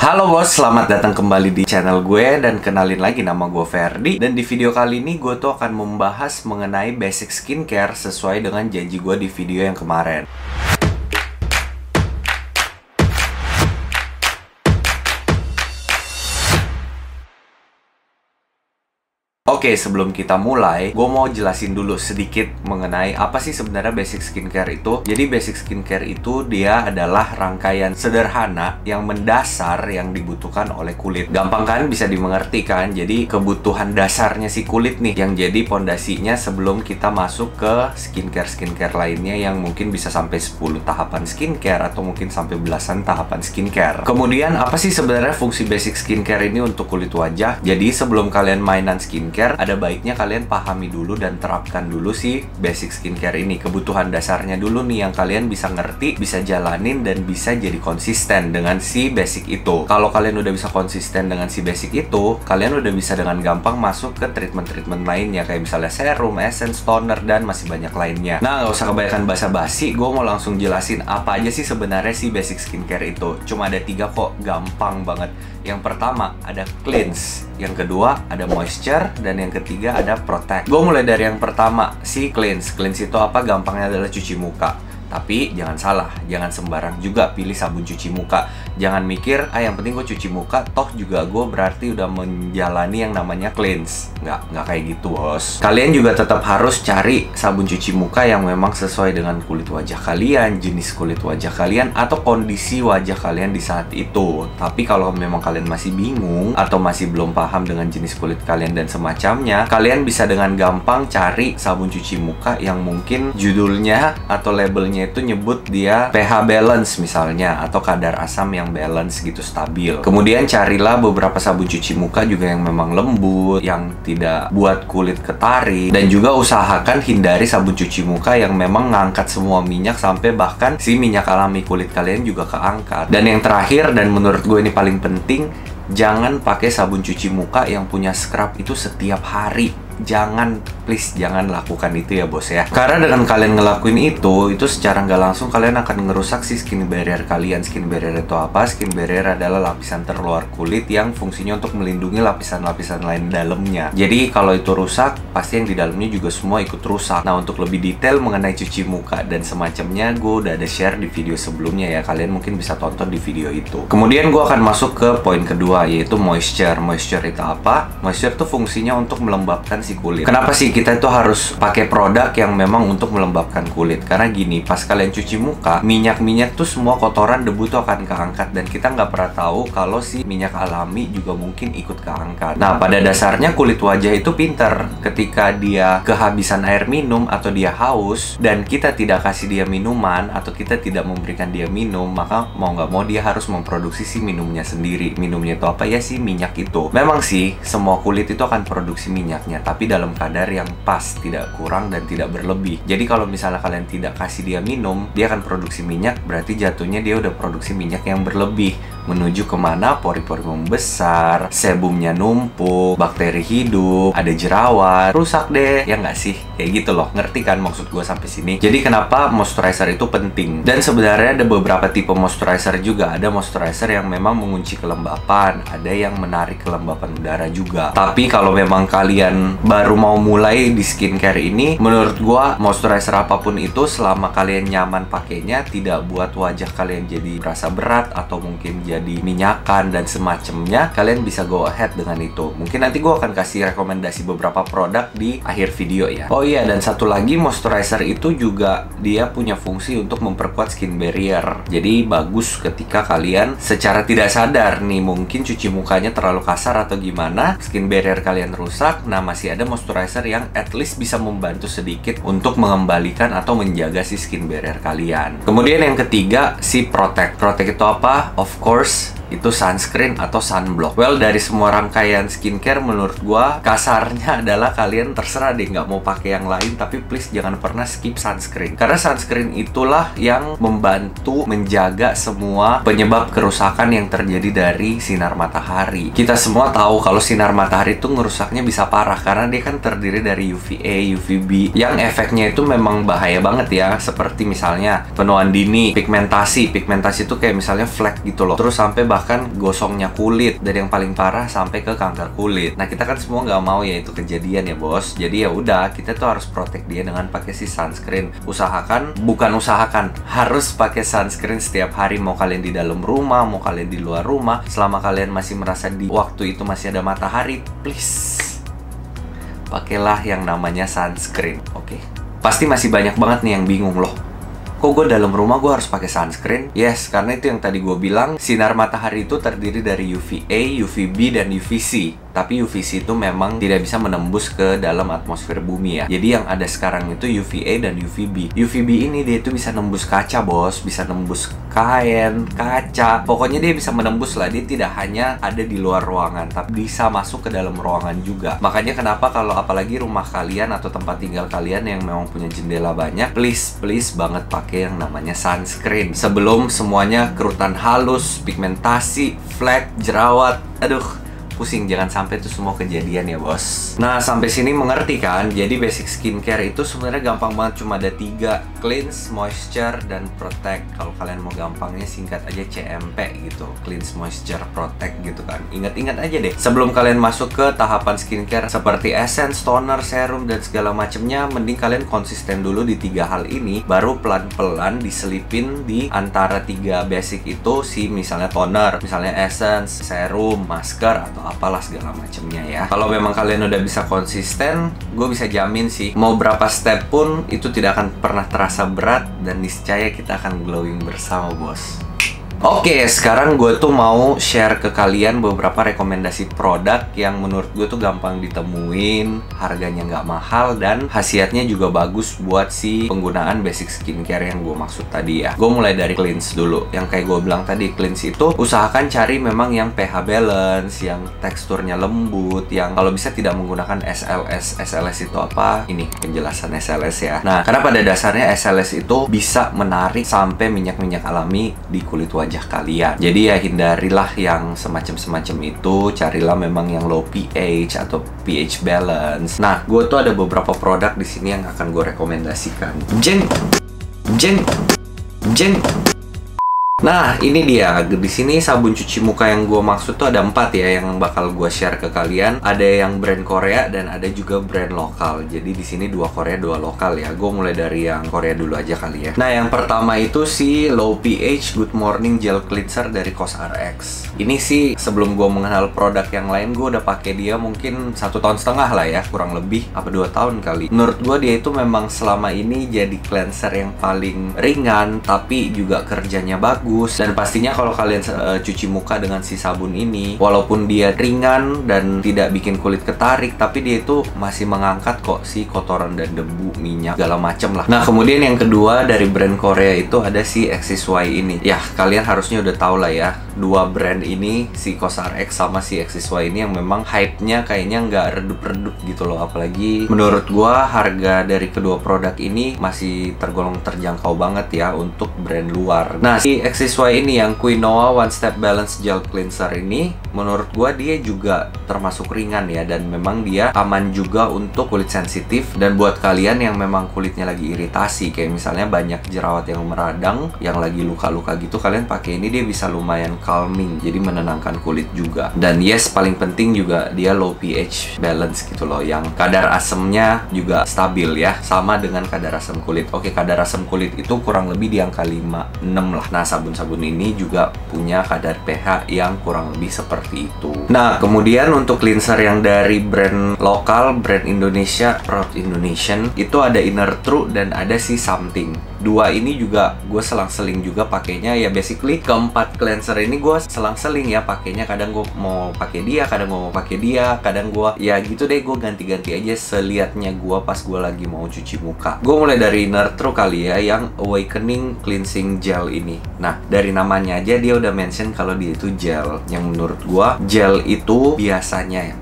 Halo bos, selamat datang kembali di channel gue dan kenalin lagi nama gue Ferdi. Dan di video kali ini gue tuh akan membahas mengenai basic skincare sesuai dengan janji gue di video yang kemarin. Oke, sebelum kita mulai, gue mau jelasin dulu sedikit mengenai apa sih sebenarnya basic skincare itu. Jadi basic skincare itu dia adalah rangkaian sederhana yang mendasar yang dibutuhkan oleh kulit. Gampang kan, bisa dimengerti kan? Jadi kebutuhan dasarnya si kulit nih yang jadi pondasinya sebelum kita masuk ke skincare lainnya yang mungkin bisa sampai 10 tahapan skincare atau mungkin sampai belasan tahapan skincare. Kemudian apa sih sebenarnya fungsi basic skincare ini untuk kulit wajah? Jadi sebelum kalian mainan skincare, ada baiknya kalian pahami dulu dan terapkan dulu si basic skincare ini. Kebutuhan dasarnya dulu nih yang kalian bisa ngerti, bisa jalanin, dan bisa jadi konsisten dengan si basic itu. Kalau kalian udah bisa konsisten dengan si basic itu, kalian udah bisa dengan gampang masuk ke treatment-treatment lainnya, kayak misalnya serum, essence, toner, dan masih banyak lainnya. Nah, gak usah kebanyakan basa-basi, gue mau langsung jelasin apa aja sih sebenarnya si basic skincare itu. Cuma ada 3 kok, gampang banget. Yang pertama ada cleanse, yang kedua ada moisture, dan yang ketiga ada protect. Gue mulai dari yang pertama, si cleanse. Cleanse itu apa? Gampangnya adalah cuci muka. Tapi jangan salah, jangan sembarang juga pilih sabun cuci muka. Jangan mikir, yang penting gue cuci muka, toh juga gue berarti udah menjalani yang namanya cleanse. Nggak kayak gitu, bos. Kalian juga tetap harus cari sabun cuci muka yang memang sesuai dengan kulit wajah kalian, jenis kulit wajah kalian, atau kondisi wajah kalian di saat itu. Tapi kalau memang kalian masih bingung, atau masih belum paham dengan jenis kulit kalian dan semacamnya, kalian bisa dengan gampang cari sabun cuci muka yang mungkin judulnya atau labelnya itu nyebut dia pH balance misalnya, atau kadar asam yang balance gitu, stabil. Kemudian carilah beberapa sabun cuci muka juga yang memang lembut, yang tidak buat kulit ketarik, dan juga usahakan hindari sabun cuci muka yang memang ngangkat semua minyak sampai bahkan si minyak alami kulit kalian juga keangkat. Dan yang terakhir, dan menurut gue ini paling penting, jangan pakai sabun cuci muka yang punya scrub itu setiap hari. Jangan, please, jangan lakukan itu ya bos ya. Karena dengan kalian ngelakuin itu secara nggak langsung kalian akan ngerusak si skin barrier kalian. Skin barrier itu apa? Skin barrier adalah lapisan terluar kulit yang fungsinya untuk melindungi lapisan-lapisan lain dalamnya. Jadi kalau itu rusak, pasti yang di dalamnya juga semua ikut rusak. Nah, untuk lebih detail mengenai cuci muka dan semacamnya, gue udah ada share di video sebelumnya ya. Kalian mungkin bisa tonton di video itu. Kemudian gue akan masuk ke poin kedua, yaitu moisture. Moisture itu apa? Moisture itu fungsinya untuk melembabkan si kulit. Kenapa sih kita itu harus pakai produk yang memang untuk melembabkan kulit? Karena gini, pas kalian cuci muka, minyak-minyak tuh semua kotoran, debu tuh akan keangkat, dan kita nggak pernah tahu kalau si minyak alami juga mungkin ikut keangkat. Nah, pada dasarnya kulit wajah itu pinter. Ketika dia kehabisan air minum atau dia haus, dan kita tidak kasih dia minuman atau kita tidak memberikan dia minum, maka mau nggak mau dia harus memproduksi si minumnya sendiri. Minumnya itu apa ya? Si minyak itu. Memang sih semua kulit itu akan produksi minyaknya, tapi dalam kadar yang pas, tidak kurang dan tidak berlebih. Jadi kalau misalnya kalian tidak kasih dia minum, dia akan produksi minyak, berarti jatuhnya dia udah produksi minyak yang berlebih. Menuju kemana? Pori-pori membesar, sebumnya numpuk, bakteri hidup, ada jerawat, rusak deh, ya nggak sih? Kayak gitu loh, ngerti kan maksud gue sampai sini? Jadi kenapa moisturizer itu penting? Dan sebenarnya ada beberapa tipe moisturizer juga. Ada moisturizer yang memang mengunci kelembapan, ada yang menarik kelembapan udara juga. Tapi kalau memang kalian baru mau mulai di skincare ini, menurut gua moisturizer apapun itu, selama kalian nyaman pakainya, tidak buat wajah kalian jadi berasa berat atau mungkin jadi minyakan dan semacamnya, kalian bisa go ahead dengan itu. Mungkin nanti gua akan kasih rekomendasi beberapa produk di akhir video ya. Oh iya, dan satu lagi, moisturizer itu juga dia punya fungsi untuk memperkuat skin barrier. Jadi bagus ketika kalian secara tidak sadar nih, mungkin cuci mukanya terlalu kasar atau gimana, skin barrier kalian rusak. Nah, masih ada moisturizer yang at least bisa membantu sedikit untuk mengembalikan atau menjaga si skin barrier kalian. Kemudian yang ketiga, si protect. Protect itu apa? Of course, itu sunscreen atau sunblock. Well, dari semua rangkaian skincare, menurut gua kasarnya adalah kalian terserah deh nggak mau pakai yang lain, tapi please jangan pernah skip sunscreen. Karena sunscreen itulah yang membantu menjaga semua penyebab kerusakan yang terjadi dari sinar matahari. Kita semua tahu kalau sinar matahari itu ngerusaknya bisa parah karena dia kan terdiri dari UVA, UVB yang efeknya itu memang bahaya banget ya. Seperti misalnya penuaan dini, pigmentasi. Pigmentasi itu kayak misalnya flek gitu loh. Terus sampai bahkan gosongnya kulit, dan yang paling parah sampai ke kanker kulit. Nah, kita kan semua nggak mau ya itu kejadian ya bos. Jadi ya udah, kita tuh harus protect dia dengan pakai si sunscreen. Usahakan harus pakai sunscreen setiap hari, mau kalian di dalam rumah, mau kalian di luar rumah. Selama kalian masih merasa di waktu itu masih ada matahari, please pakailah yang namanya sunscreen, oke? Pasti masih banyak banget nih yang bingung loh. Kok gue dalam rumah gue harus pakai sunscreen? Yes, karena itu yang tadi gue bilang, sinar matahari itu terdiri dari UVA, UVB, dan UVC. Tapi UVC itu memang tidak bisa menembus ke dalam atmosfer bumi ya. Jadi yang ada sekarang itu UVA dan UVB. UVB ini dia itu bisa nembus kaca bos, bisa nembus kain, kaca. Pokoknya dia bisa menembus lah. Dia tidak hanya ada di luar ruangan, tapi bisa masuk ke dalam ruangan juga. Makanya kenapa kalau apalagi rumah kalian atau tempat tinggal kalian yang memang punya jendela banyak, please banget pakai yang namanya sunscreen. Sebelum semuanya kerutan halus, pigmentasi, flek, jerawat. Aduh, pusing, jangan sampai itu semua kejadian ya bos. Nah, sampai sini mengerti kan? Jadi basic skincare itu sebenarnya gampang banget, cuma ada 3: cleanse, moisture, dan protect. Kalau kalian mau gampangnya singkat aja CMP gitu, cleanse, moisture, protect gitu kan. Ingat-ingat aja deh. Sebelum kalian masuk ke tahapan skincare seperti essence, toner, serum, dan segala macamnya, mending kalian konsisten dulu di 3 hal ini, baru pelan-pelan diselipin di antara 3 basic itu, misalnya toner, misalnya essence, serum, masker, atau apalah segala macamnya ya. Kalau memang kalian udah bisa konsisten, gue bisa jamin sih, mau berapa step pun itu tidak akan pernah terasa berat, dan niscaya kita akan glowing bersama bos. Oke, sekarang gue tuh mau share ke kalian beberapa rekomendasi produk yang menurut gue tuh gampang ditemuin, harganya nggak mahal, dan khasiatnya juga bagus buat si penggunaan basic skincare yang gue maksud tadi ya. Gue mulai dari cleanse dulu. Yang kayak gue bilang tadi, cleanse itu usahakan cari memang yang pH balance, yang teksturnya lembut, yang kalau bisa tidak menggunakan SLS. SLS itu apa? Ini penjelasan SLS ya. Nah, karena pada dasarnya SLS itu bisa menarik sampai minyak-minyak alami di kulit wajah kalian. Jadi ya hindarilah yang semacam-semacam itu, carilah memang yang low pH atau pH balance. Nah, gue tuh ada beberapa produk di sini yang akan gue rekomendasikan. Jeng. Nah, ini dia. Di sini sabun cuci muka yang gue maksud tuh ada 4 ya yang bakal gue share ke kalian. Ada yang brand Korea dan ada juga brand lokal. Jadi di sini 2 Korea, 2 lokal ya. Gue mulai dari yang Korea dulu aja kali ya. Nah, yang pertama itu si Low pH Good Morning Gel Cleanser dari COSRX. Ini sih sebelum gue mengenal produk yang lain, gue udah pakai dia mungkin 1,5 tahun lah ya, kurang lebih, apa 2 tahun kali. Menurut gue dia itu memang selama ini jadi cleanser yang paling ringan, tapi juga kerjanya bagus. Dan pastinya kalau kalian cuci muka dengan si sabun ini, walaupun dia ringan dan tidak bikin kulit ketarik, tapi dia itu masih mengangkat kok si kotoran dan debu, minyak, segala macem lah. Nah, kemudian yang kedua dari brand Korea itu ada si XSY ini. Ya, kalian harusnya udah tahu lah ya, 2 brand ini, si COSRX sama si XSY ini yang memang hype-nya kayaknya nggak redup-redup gitu loh. Apalagi menurut gua harga dari kedua produk ini masih tergolong terjangkau banget ya untuk brand luar. Nah, si XSY ini yang Quinoa One Step Balance Gel Cleanser ini, menurut gua dia juga termasuk ringan ya, dan memang dia aman juga untuk kulit sensitif. Dan buat kalian yang memang kulitnya lagi iritasi, kayak misalnya banyak jerawat yang meradang, yang lagi luka-luka gitu, kalian pakai ini dia bisa lumayan calming, jadi menenangkan kulit juga. Dan yes, paling penting juga dia low pH balance gitu loh, yang kadar asemnya juga stabil ya, sama dengan kadar asam kulit. Oke, kadar asam kulit itu kurang lebih di angka 5-6 lah. Nah, sabun-sabun ini juga punya kadar pH yang kurang lebih seperti itu. Nah, kemudian untuk cleanser yang dari brand lokal, brand Indonesia, Proud Indonesian, itu ada Inner True dan ada si Something. 2 ini juga gue selang-seling juga pakainya ya. Basically keempat cleanser ini gue selang-seling ya pakainya. Kadang gue mau pakai dia, kadang gue mau pakai dia, kadang gue ya gitu deh, gue ganti-ganti aja seliatnya gue pas gue lagi mau cuci muka. Gue mulai dari Inner True kali ya, yang Awakening Cleansing Gel ini. Nah, dari namanya aja dia udah mention kalau dia itu gel. Yang menurut gue gel itu biasanya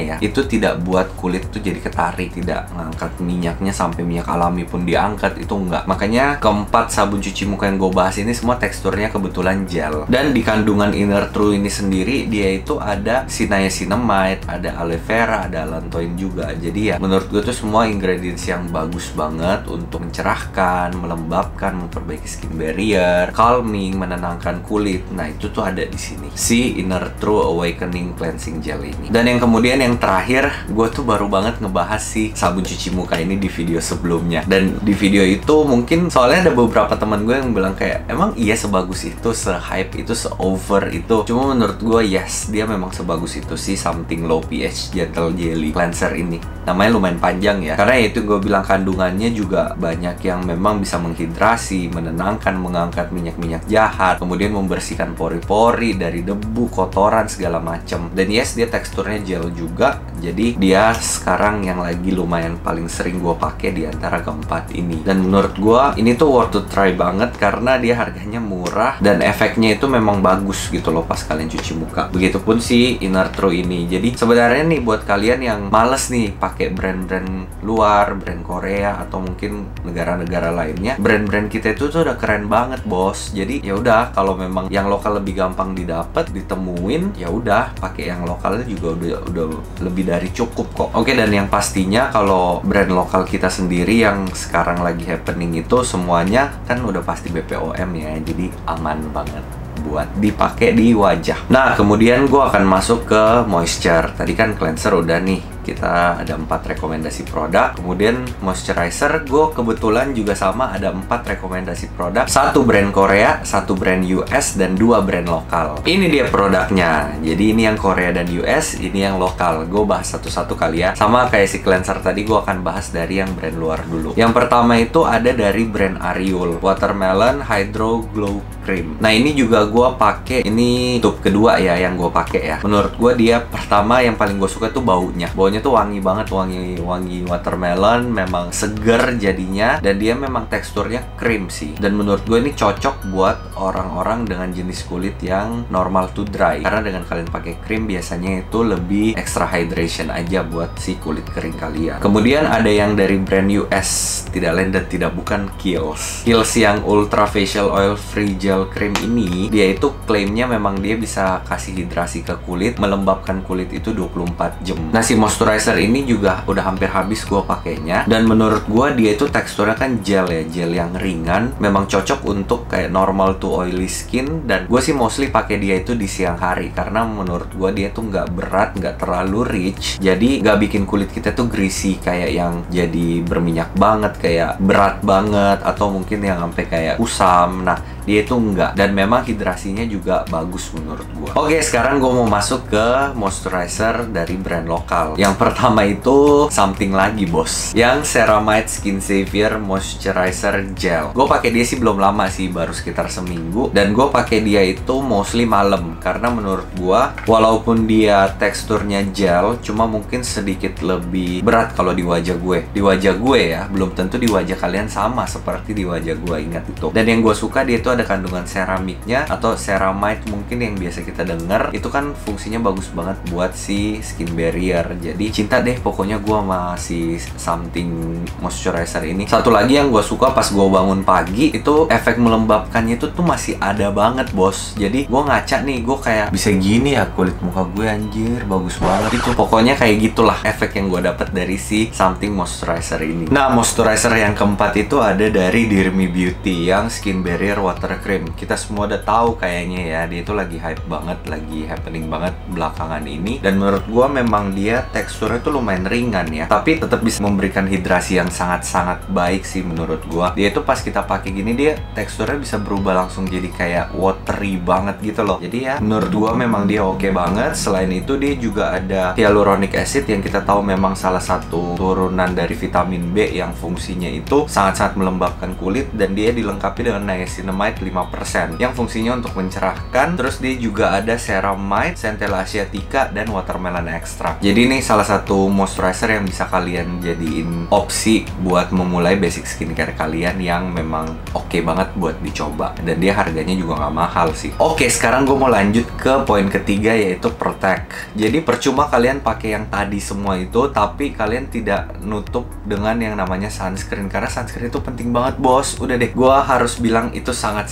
ya itu tidak buat kulit tuh jadi ketarik, tidak ngangkat minyaknya sampai minyak alami pun diangkat, itu enggak. Makanya makanya keempat sabun cuci muka yang gue bahas ini semua teksturnya kebetulan gel. Dan di kandungan Inner True ini sendiri, dia itu ada niacinamide, ada aloe vera, ada allantoin juga. Jadi ya menurut gue tuh semua ingredients yang bagus banget untuk mencerahkan, melembabkan, memperbaiki skin barrier, calming, menenangkan kulit. Nah itu tuh ada di sini, si Inner True Awakening Cleansing Gel ini. Dan yang kemudian yang terakhir, gue tuh baru banget ngebahas si sabun cuci muka ini di video sebelumnya. Dan di video itu mungkin soalnya ada beberapa teman gue yang bilang kayak, emang iya sebagus itu, se-hype itu, se-over itu. Cuma menurut gue yes, dia memang sebagus itu sih Something Low pH Gentle Jelly Cleanser ini. Namanya lumayan panjang ya, karena itu gue bilang kandungannya juga banyak yang memang bisa menghidrasi, menenangkan, mengangkat minyak-minyak jahat, kemudian membersihkan pori-pori dari debu, kotoran, segala macam. Dan yes, dia teksturnya gel juga. Jadi dia sekarang yang lagi lumayan paling sering gue pakai di antara keempat ini. Dan menurut gue ini tuh worth to try banget karena dia harganya murah dan efeknya itu memang bagus gitu loh pas kalian cuci muka. Begitupun si Inner True ini. Jadi sebenarnya nih buat kalian yang males nih pakai brand-brand luar, brand Korea atau mungkin negara-negara lainnya, brand-brand kita itu tuh udah keren banget bos. Jadi ya udah, kalau memang yang lokal lebih gampang didapat, ditemuin, ya udah pakai yang lokalnya juga udah lebih dari cukup kok. Oke, dan yang pastinya kalau brand lokal kita sendiri yang sekarang lagi happening itu semuanya kan udah pasti BPOM ya, jadi aman banget buat dipakai di wajah. Nah, kemudian gue akan masuk ke moisture. Tadi kan cleanser udah nih, kita ada 4 rekomendasi produk. Kemudian moisturizer, gue kebetulan juga sama ada 4 rekomendasi produk. 1 brand Korea, 1 brand US, dan 2 brand lokal. Ini dia produknya. Jadi ini yang Korea dan US, ini yang lokal. Gue bahas satu-satu kali ya. Sama kayak si cleanser tadi, gue akan bahas dari yang brand luar dulu. Yang pertama itu ada dari brand Ariul, Watermelon Hydro Glow Cream. Nah ini juga gue pakai, ini tube kedua ya yang gue pakai ya. Menurut gue dia pertama yang paling gue suka tuh baunya. Baunya tuh wangi banget, wangi watermelon, memang seger jadinya, dan dia memang teksturnya krim sih. Dan menurut gue ini cocok buat orang-orang dengan jenis kulit yang normal to dry, karena dengan kalian pakai krim biasanya itu lebih extra hydration aja buat si kulit kering kalian. Kemudian ada yang dari brand US, tidak lain dan tidak bukan Kiehl's. Kiehl's yang Ultra Facial Oil Free Gel Cream ini, dia itu klaimnya memang dia bisa kasih hidrasi ke kulit, melembabkan kulit itu 24 jam. Nah si moisturizer ini juga udah hampir habis gue pakainya, dan menurut gue dia itu teksturnya kan gel ya, gel yang ringan, memang cocok untuk kayak normal to oily skin. Dan gue sih mostly pakai dia itu di siang hari karena menurut gue dia tuh nggak berat, nggak terlalu rich, jadi nggak bikin kulit kita tuh greasy kayak yang jadi berminyak banget, kayak berat banget, atau mungkin yang sampai kayak kusam. Nah dia itu enggak, dan memang hidrasinya juga bagus menurut gue. Oke, sekarang gue mau masuk ke moisturizer dari brand lokal. Yang pertama itu something lagi bos, yang Ceramide Skin Savior Moisturizer Gel. Gue pakai dia sih belum lama sih, baru sekitar seminggu, dan gue pakai dia itu mostly malam karena menurut gue walaupun dia teksturnya gel, cuma mungkin sedikit lebih berat kalau di wajah gue. Di wajah gue ya, belum tentu di wajah kalian sama seperti di wajah gue, ingat itu. Dan yang gue suka dia itu ada kandungan ceramiknya atau ceramide mungkin yang biasa kita dengar, itu kan fungsinya bagus banget buat si skin barrier. Jadi cinta deh pokoknya gue sama si something moisturizer ini. Satu lagi yang gue suka pas gue bangun pagi itu efek melembabkannya itu tuh masih ada banget bos. Jadi gue ngaca nih, gue kayak bisa gini ya kulit muka gue, anjir bagus banget itu. Pokoknya kayak gitulah efek yang gue dapat dari si something moisturizer ini. Nah moisturizer yang keempat itu ada dari Dirmi Beauty yang skin barrier water cream. Kita semua udah tahu kayaknya ya, dia itu lagi hype banget, lagi happening banget belakangan ini. Dan menurut gua memang dia teksturnya tuh lumayan ringan ya, tapi tetap bisa memberikan hidrasi yang sangat-sangat baik sih menurut gua. Dia itu pas kita pakai gini, dia teksturnya bisa berubah langsung jadi kayak watery banget gitu loh. Jadi ya menurut gua memang dia oke banget. Selain itu dia juga ada hyaluronic acid yang kita tahu memang salah satu turunan dari vitamin B yang fungsinya itu sangat-sangat melembabkan kulit, dan dia dilengkapi dengan niacinamide 50 5% yang fungsinya untuk mencerahkan. Terus dia juga ada ceramide, centella asiatica, dan watermelon extract. Jadi ini salah satu moisturizer yang bisa kalian jadiin opsi buat memulai basic skincare kalian yang memang oke banget buat dicoba. Dan dia harganya juga nggak mahal sih. Oke, sekarang gue mau lanjut ke poin ketiga, yaitu protect. Jadi percuma kalian pakai yang tadi semua itu, tapi kalian tidak nutup dengan yang namanya sunscreen. Karena sunscreen itu penting banget, bos. Udah deh, gue harus bilang itu sangat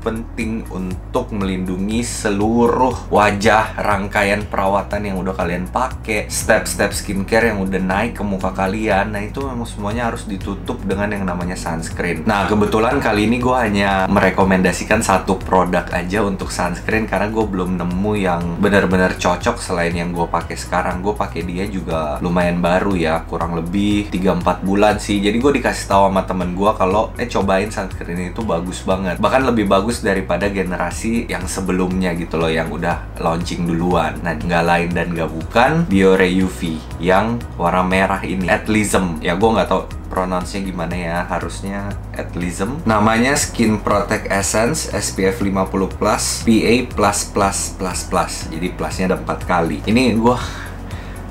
penting untuk melindungi seluruh wajah, rangkaian perawatan yang udah kalian pakai, step-step skincare yang udah naik ke muka kalian. Nah itu memang semuanya harus ditutup dengan yang namanya sunscreen. Nah kebetulan kali ini gue hanya merekomendasikan satu produk aja untuk sunscreen, karena gue belum nemu yang benar-benar cocok selain yang gue pakai sekarang. Gue pakai dia juga lumayan baru ya, kurang lebih 3-4 bulan sih. Jadi gue dikasih tahu sama temen gue kalau cobain sunscreen itu bagus banget, bahkan lebih bagus daripada generasi yang sebelumnya gitu loh, yang udah launching duluan. Nah nggak lain dan nggak bukan Biore UV yang warna merah ini, Athleism. Ya gue nggak tahu pronounce-nya gimana ya, harusnya Athleism. Namanya Skin Protect Essence SPF 50+, PA+++++. Jadi plusnya ada 4 kali. Ini gue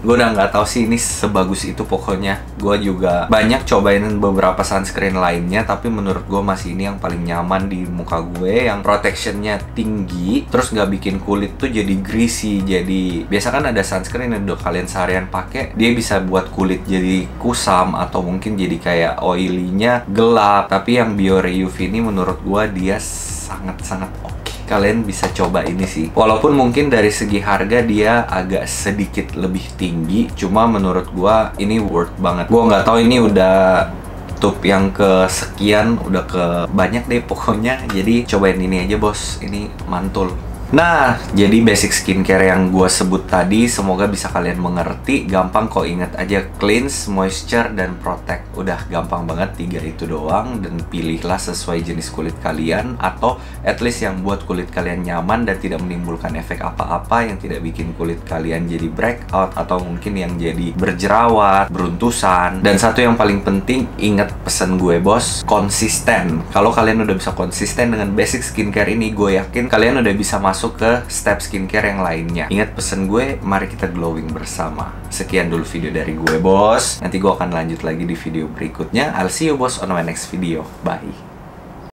udah nggak tahu sih ini sebagus itu. Pokoknya gue juga banyak cobain beberapa sunscreen lainnya, tapi menurut gue masih ini yang paling nyaman di muka gue, yang protectionnya tinggi, terus nggak bikin kulit tuh jadi greasy. Jadi biasa kan ada sunscreen yang udah kalian seharian pakai, dia bisa buat kulit jadi kusam atau mungkin jadi kayak oily-nya gelap. Tapi yang Biore UV ini menurut gue dia sangat oke. Kalian bisa coba ini sih. Walaupun mungkin dari segi harga dia agak sedikit lebih tinggi, cuma menurut gua ini worth banget. Gua nggak tahu ini udah tube yang kesekian, udah ke banyak deh pokoknya. Jadi cobain ini aja bos, ini mantul. Nah, jadi basic skincare yang gue sebut tadi semoga bisa kalian mengerti. Gampang kok, ingat aja cleanse, moisture, dan protect. Udah gampang banget, 3 itu doang. Dan pilihlah sesuai jenis kulit kalian, atau at least yang buat kulit kalian nyaman dan tidak menimbulkan efek apa-apa, yang tidak bikin kulit kalian jadi breakout atau mungkin yang jadi berjerawat, beruntusan. Dan satu yang paling penting, ingat pesan gue bos, konsisten. Kalau kalian udah bisa konsisten dengan basic skincare ini, gue yakin kalian udah bisa masuk ke step skincare yang lainnya. Ingat pesan gue, mari kita glowing bersama. Sekian dulu video dari gue bos. Nanti gue akan lanjut lagi di video berikutnya. I'll see you bos on my next video. Bye.